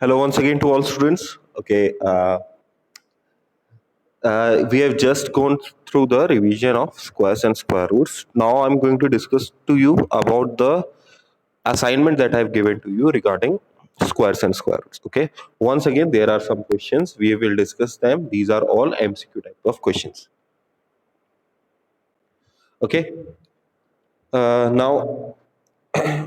Hello once again to all students. Okay, we have just gone through the revision of squares and square roots. Now I'm going to discuss to you about the assignment that I've given to you regarding squares and square roots. Okay, once again there are some questions. We will discuss them. These are all MCQ type of questions. Okay, now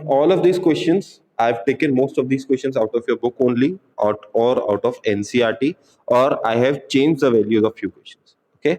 all of these questions I've taken most of these questions out of your book only or out of NCRT, or I have changed the values of few questions. Okay,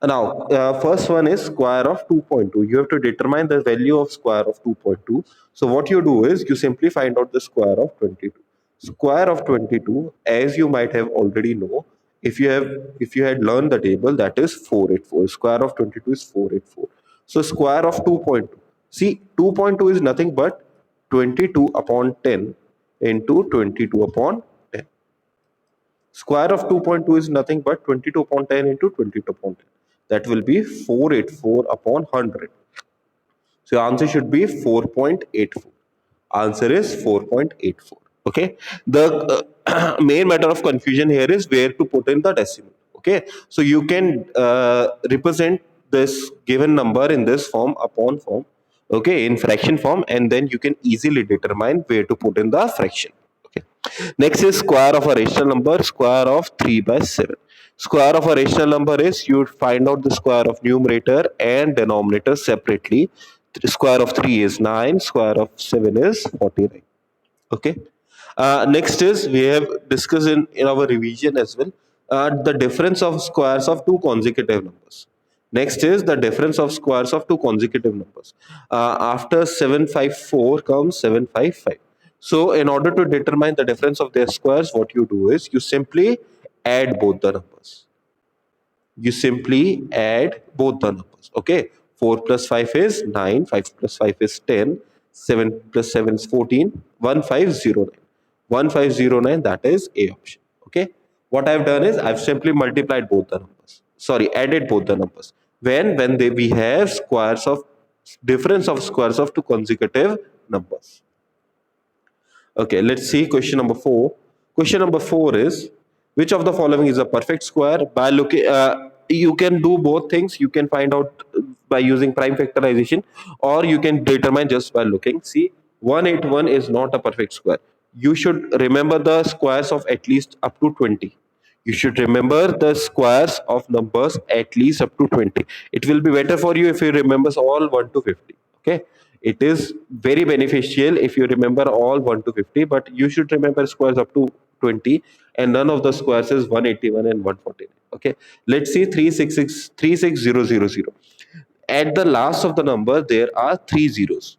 now first one is square of 2.2. You have to determine the value of square of 2.2. So what you do is you simply find out the square of 22. Square of 22, as you might have already know, if you had learned the table, that is 484. Square of 22 is 484. So square of 2.2, see, 2.2 is nothing but 22 upon 10 into 22 upon 10. Square of 2.2 is nothing but 22 upon 10 into 22 upon 10. That will be 484 upon 100. So your answer should be 4.84. Answer is 4.84. Okay. The main matter of confusion here is where to put in the decimal. Okay. So you can represent this given number in this form upon form. Okay, in fraction form, and then you can easily determine where to put in the fraction. Okay. Next is square of a rational number, square of 3 by 7. Square of a rational number is you find out the square of numerator and denominator separately. Square of 3 is 9, square of 7 is 49. Okay. Next is we have discussed in our revision as well the difference of squares of two consecutive numbers. Next is the difference of squares of two consecutive numbers. After 754 comes 755. So in order to determine the difference of their squares, what you do is you simply add both the numbers. You simply add both the numbers. Okay, 4 plus 5 is 9, 5 plus 5 is 10, 7 plus 7 is 14, 1509. 1509, that is A option. Okay, what I've done is I've simply multiplied both the numbers. Sorry, added both the numbers. We have squares of difference of squares of two consecutive numbers. Okay, let's see question number 4. Question number 4 is which of the following is a perfect square? By looking, you can do both things. You can find out by using prime factorization, or you can determine just by looking. See, 181 is not a perfect square. You should remember the squares of at least up to 20. You should remember the squares of numbers at least up to 20. It will be better for you if you remember all 1 to 50. Okay, it is very beneficial if you remember all 1 to 50, but you should remember squares up to 20, and none of the squares is 181 and 149. Okay, let's see 366 36000. At the last of the number there are three zeros,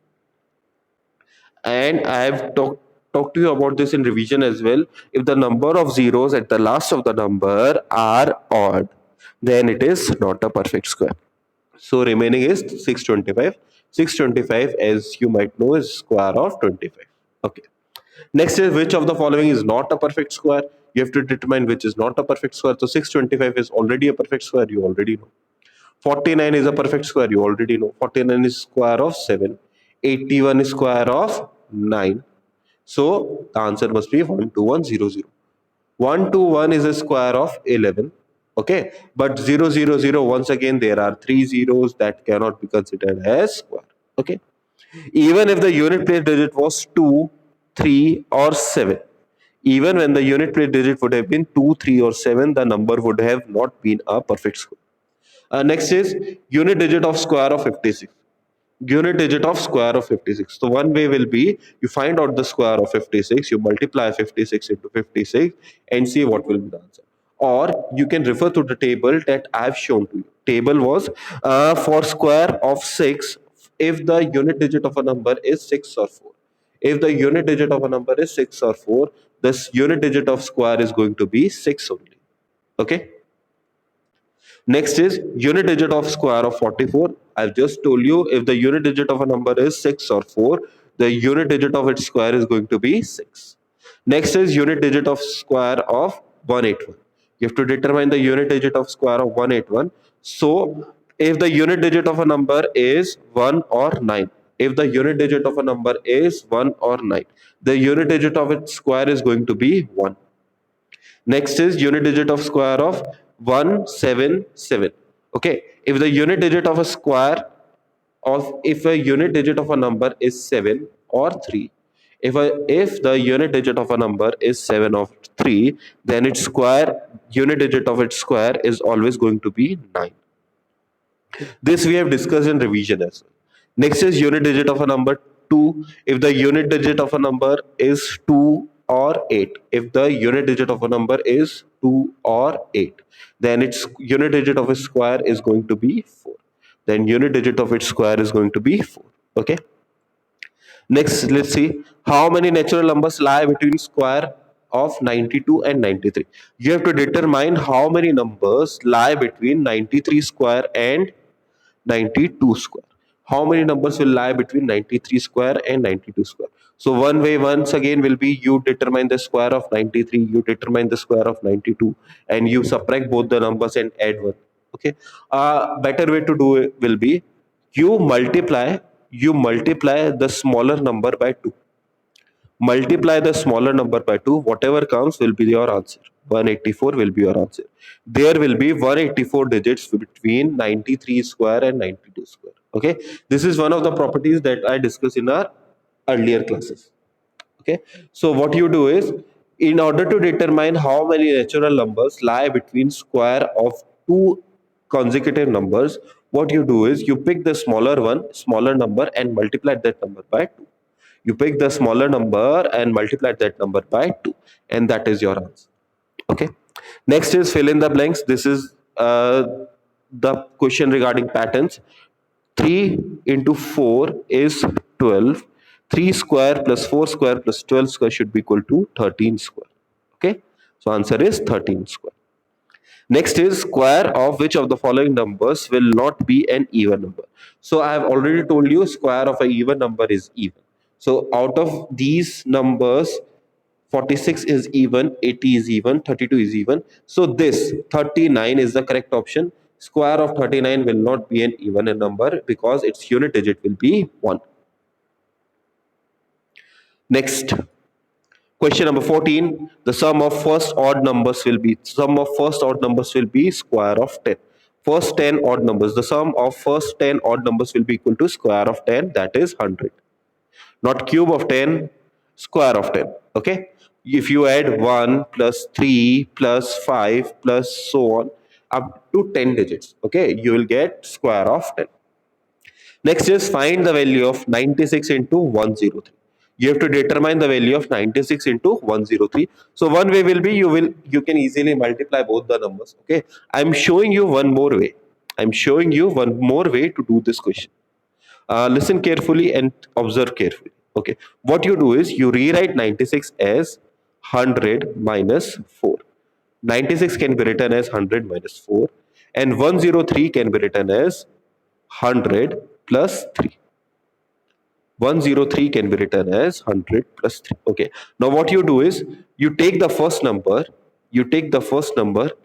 and I have talked to you about this in revision as well. If the number of zeros at the last of the number are odd, then it is not a perfect square. So remaining is 625. 625, as you might know, is square of 25. Okay. Next is which of the following is not a perfect square. You have to determine which is not a perfect square. So 625 is already a perfect square. You already know. 49 is a perfect square. You already know. 49 is square of 7. 81 is square of 9. So the answer must be 12100. 121 is a square of 11. Okay, but 000, once again there are three zeros, that cannot be considered as square. Okay, even if the unit place digit was 2, 3 or 7, even when the unit place digit would have been 2, 3 or 7, the number would have not been a perfect square. Next is unit digit of square of 56. Unit digit of square of 56. So one way will be you find out the square of 56, you multiply 56 into 56 and see what will be the answer. Or you can refer to the table that I have shown to you. Table was for square of 6 if the unit digit of a number is 6 or 4. If the unit digit of a number is 6 or 4, this unit digit of square is going to be 6 only. Okay. Next is unit digit of square of 44. I've just told you if the unit digit of a number is 6 or 4, the unit digit of its square is going to be 6. Next is unit digit of square of 181. You have to determine the unit digit of square of 181. So if the unit digit of a number is 1 or 9, if the unit digit of a number is 1 or 9, the unit digit of its square is going to be 1. Next is unit digit of square of 177. Okay, if the unit digit of a square of if a unit digit of a number is 7 or 3, if the unit digit of a number is 7 or 3, then its square unit digit of its square is always going to be 9. This we have discussed in revision as well. Next is unit digit of a number 2. If the unit digit of a number is 2 or 8, if the unit digit of a number is 2 or 8, then its unit digit of its square is going to be 4. Then unit digit of its square is going to be 4. Okay. Next, let's see how many natural numbers lie between square of 92 and 93. You have to determine how many numbers lie between 93 square and 92 square. How many numbers will lie between 93 square and 92 square? So one way once again will be you determine the square of 93, you determine the square of 92, and you subtract both the numbers and add one. Okay. A better way to do it will be you multiply the smaller number by 2. Multiply the smaller number by 2, whatever comes will be your answer. 184 will be your answer. There will be 184 digits between 93 square and 92 square. Okay, this is one of the properties that I discussed in our earlier classes. Okay, so what you do is, in order to determine how many natural numbers lie between square of two consecutive numbers, what you do is you pick the smaller number and multiply that number by 2. You pick the smaller number and multiply that number by 2, and that is your answer. Okay. Next is fill in the blanks. This is the question regarding patterns. 3 into 4 is 12. 3 square plus 4 square plus 12 square should be equal to 13 square. Okay. So answer is 13 square. Next is square of which of the following numbers will not be an even number. So I have already told you square of an even number is even. So out of these numbers, 46 is even, 80 is even, 32 is even. So this 39 is the correct option. Square of 39 will not be an even number because its unit digit will be 1. Next, question number 14. The sum of first odd numbers will be square of 10. First 10 odd numbers. The sum of first 10 odd numbers will be equal to square of 10, that is 100. Not cube of 10, square of 10. Okay. If you add 1 plus 3 plus 5 plus so on up to 10 digits, okay, you will get square of 10. Next is find the value of 96 into 103. You have to determine the value of 96 into 103. So one way will be you can easily multiply both the numbers. Okay, I'm showing you one more way. To do this question. Listen carefully and observe carefully. Okay, what you do is you rewrite 96 as 100 minus 4. 96 can be written as 100 minus 4, and 103 can be written as 100 plus 3. 103 can be written as 100 plus 3. Okay, now what you do is you take the first number,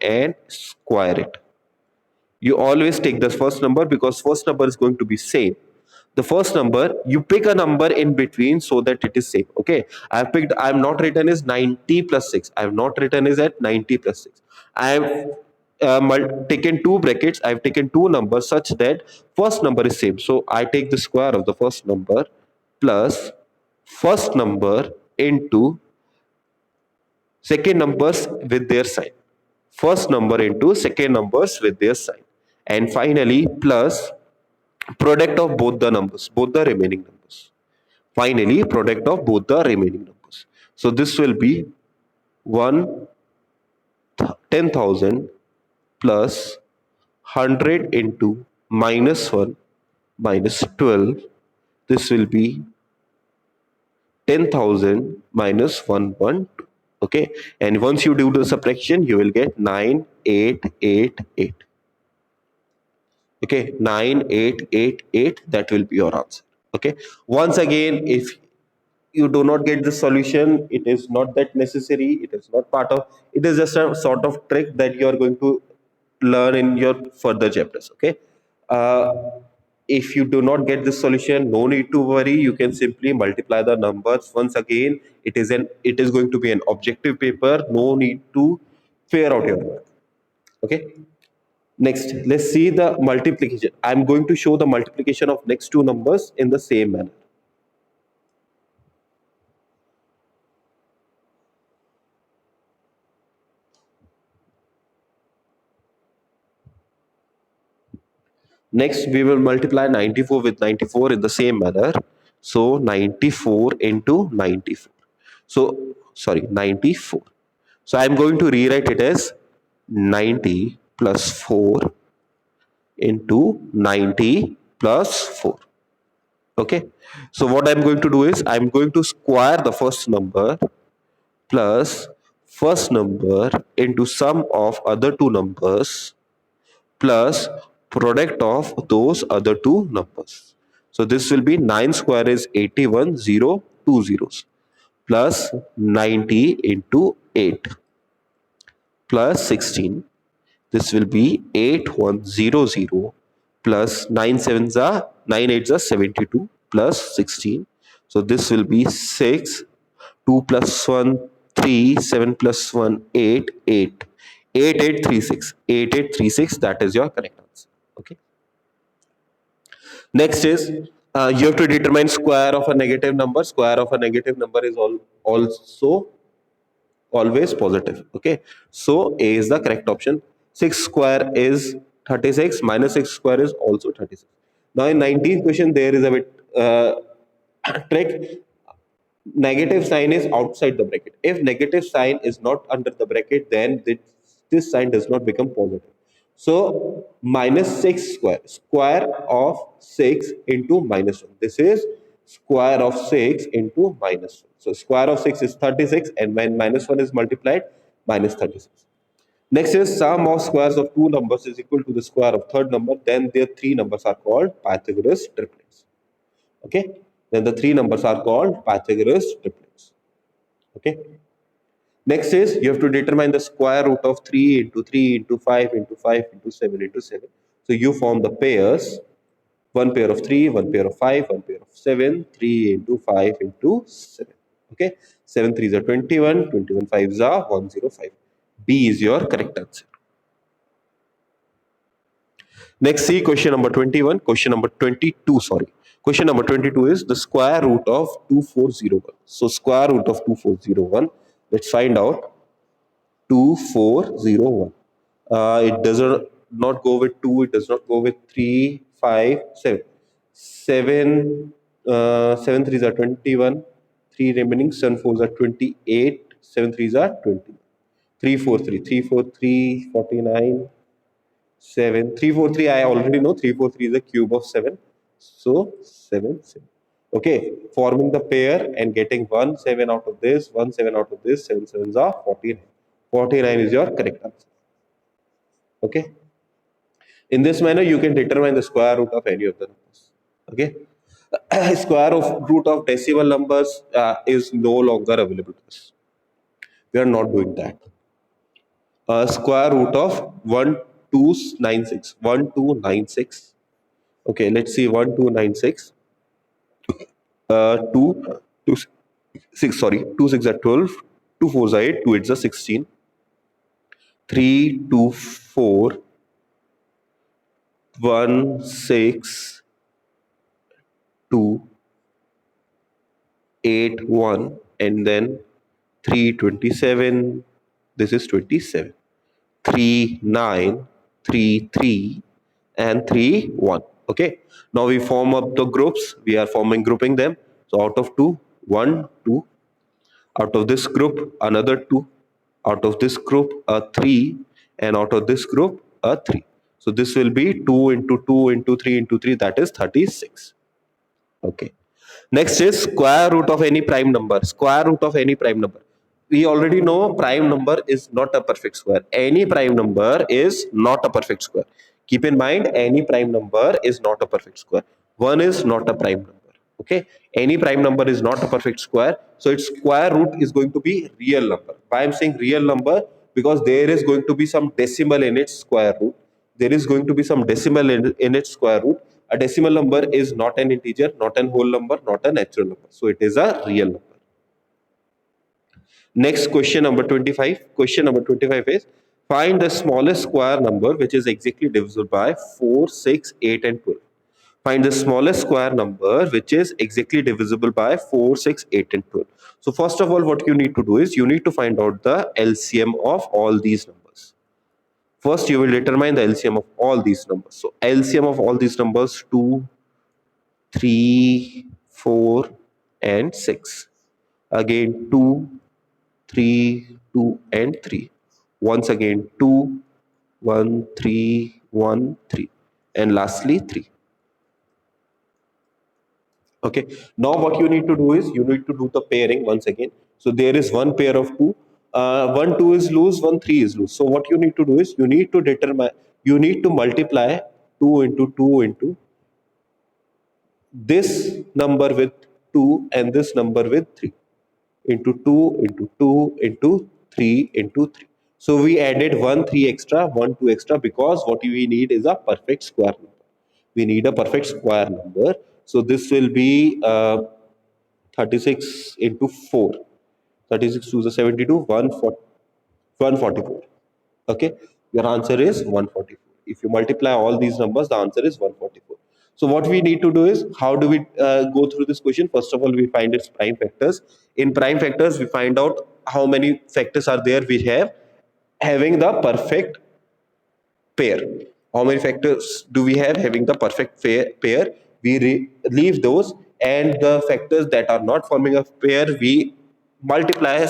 and square it. You always take the first number because first number is going to be same. The first number, you pick a number in between so that it is same. Okay, I'm not written as 90 plus 6. I have not written as at 90 plus 6. I have taken two brackets. I've taken two numbers such that first number is same. So I take the square of the first number plus first number into second numbers with their sign. First number into second numbers with their sign. And finally, plus product of both the numbers, both the remaining numbers. Finally, product of both the remaining numbers. So this will be 10,000 plus 100 into minus 1 minus 12. This will be 10,000 minus 112. Okay, and once you do the subtraction, you will get 9888. Okay, 9888, that will be your answer. Okay, once again, if you do not get the solution, it is not that necessary, it is not part of, it is just a sort of trick that you are going to learn in your further chapters. Okay, uh, If you do not get this solution, no need to worry. You can simply multiply the numbers once again. It is going to be an objective paper. No need to figure out your work. Okay. Next, let's see the multiplication. I'm going to show the multiplication of next two numbers in the same manner. Next, we will multiply 94 with 94 in the same manner. So 94 into 94. So, sorry, 94. So I'm going to rewrite it as 90 plus 4 into 90 plus 4. Okay. So what I'm going to do is I'm going to square the first number plus first number into sum of other two numbers plus product of those other two numbers. So this will be 9 square is 81, 0, 2 zeros plus 90 into 8 plus 16. This will be 8100 plus 9 sevens are 9 eights are 72 plus 16. So this will be 6, 2 plus 1, 3, 7 plus 1, 8, 8. 8836. 8836, that is your correct answer. Okay. Next is you have to determine square of a negative number. Square of a negative number is also always positive. Okay, so A is the correct option. 6 square is 36, minus 6 square is also 36. Now in 19th question there is a bit trick. Negative sign is outside the bracket. If negative sign is not under the bracket, then this sign does not become positive. So minus 6 square, square of 6 into minus 1. This is square of 6 into minus 1. So square of 6 is 36, and when minus 1 is multiplied, minus 36. Next is sum of squares of two numbers is equal to the square of third number. Then their three numbers are called Pythagoras triplets. Okay, then the three numbers are called Pythagoras triplets. Okay. Next is you have to determine the square root of 3 into 3 into 5 into 5 into 7 into 7. So you form the pairs, one pair of 3, one pair of 5, one pair of 7, 3 into 5 into 7. Okay, 7 3s are 21, 21 5s are 105. B is your correct answer. Next, see question number 21, question number 22, sorry. Question number 22 is the square root of 2401. So square root of 2401, let's find out. 2401. It does not go with 2, it does not go with 3, 5, 7. 7, 7 3s are 21, 3 remaining, 7 4s are 28, 7 3s are 20. 3 4 3, 3 4 3, 49. 7 3 4 3, I already know 3 4 3 is a cube of 7, so 7 7. Okay, forming the pair and getting 1 7 out of this, 1 7 out of this, 7 sevens are 49. 49 is your correct answer. Okay, in this manner you can determine the square root of any of the numbers. Okay, square of root of decimal numbers is no longer available to us. We are not doing that. Square root of 1296. 1296. Okay, let's see 1296. 2 6, sorry, 2 6 are 12, 2 4 are 8, 2 8 are 16, 3 2 4, 1 6 2 8 1, and then 3 27. This is 27. 3 9 3 3 and 3 1. Okay, now we form up the groups. We are forming grouping them. So out of 2, 1 2, out of this group another 2, out of this group a 3, and out of this group a 3. So this will be 2 into 2 into 3 into 3, that is 36. Okay, next is square root of any prime number. Square root of any prime number, we already know prime number is not a perfect square. Any prime number is not a perfect square. Keep in mind, any prime number is not a perfect square. 1 is not a prime number. Okay, any prime number is not a perfect square, so its square root is going to be real number. Why I'm saying real number? Because there is going to be some decimal in its square root. There is going to be some decimal in its square root. A decimal number is not an integer, not a whole number, not a natural number. So it is a real number. Next question number 25. Question number 25 is find the smallest square number which is exactly divisible by 4, 6, 8 and 12. Find the smallest square number which is exactly divisible by 4, 6, 8 and 12. So first of all what you need to do is you need to find out the LCM of all these numbers. First you will determine the LCM of all these numbers. So LCM of all these numbers 2, 3, 4 and 6. Again 2, 3, 2 and 3. Once again 2, 1, 3, 1, 3 and lastly 3. Okay, now what you need to do is you need to do the pairing once again. So there is one pair of two, one 2 is loose, one 3 is loose. So what you need to do is you need to determine, you need to multiply 2 into 2 into this number with 2 and this number with 3 into 2 into 2 into 3 into 3. So we added 1 3 extra, 1 2 extra because what we need is a perfect square number. We need a perfect square number. So this will be 36 into 4. 36 to the 72, 144. Okay, your answer is 144. If you multiply all these numbers, the answer is 144. So what we need to do is, how do we go through this question? First of all, we find its prime factors. In prime factors, we find out how many factors are there we have having the perfect pair. How many factors do we have having the perfect pair? We leave those, and the factors that are not forming a pair, we multiply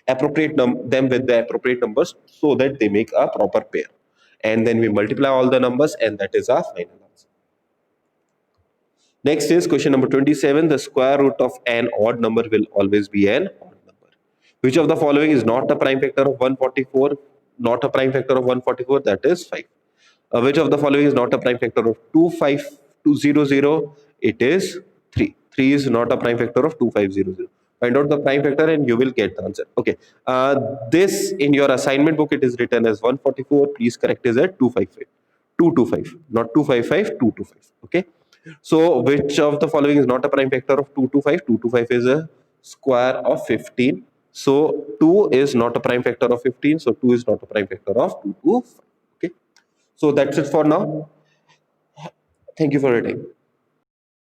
them with the appropriate numbers so that they make a proper pair. And then we multiply all the numbers, and that is our final answer. Next is question number 27. The square root of an odd number will always be an odd number. Which of the following is not a prime factor of 144? Not a prime factor of 144, that is 5. Which of the following is not a prime factor of 25200? It is 3. 3 is not a prime factor of 2500. Find out the prime factor and you will get the answer. Okay. This in your assignment book, it is written as 144. Please correct is at 255. 225, not 255, 225. Okay. So which of the following is not a prime factor of 225? 225 is a square of 15. So 2 is not a prime factor of 15. So 2 is not a prime factor of 225. Okay. So that's it for now. Thank you for your time.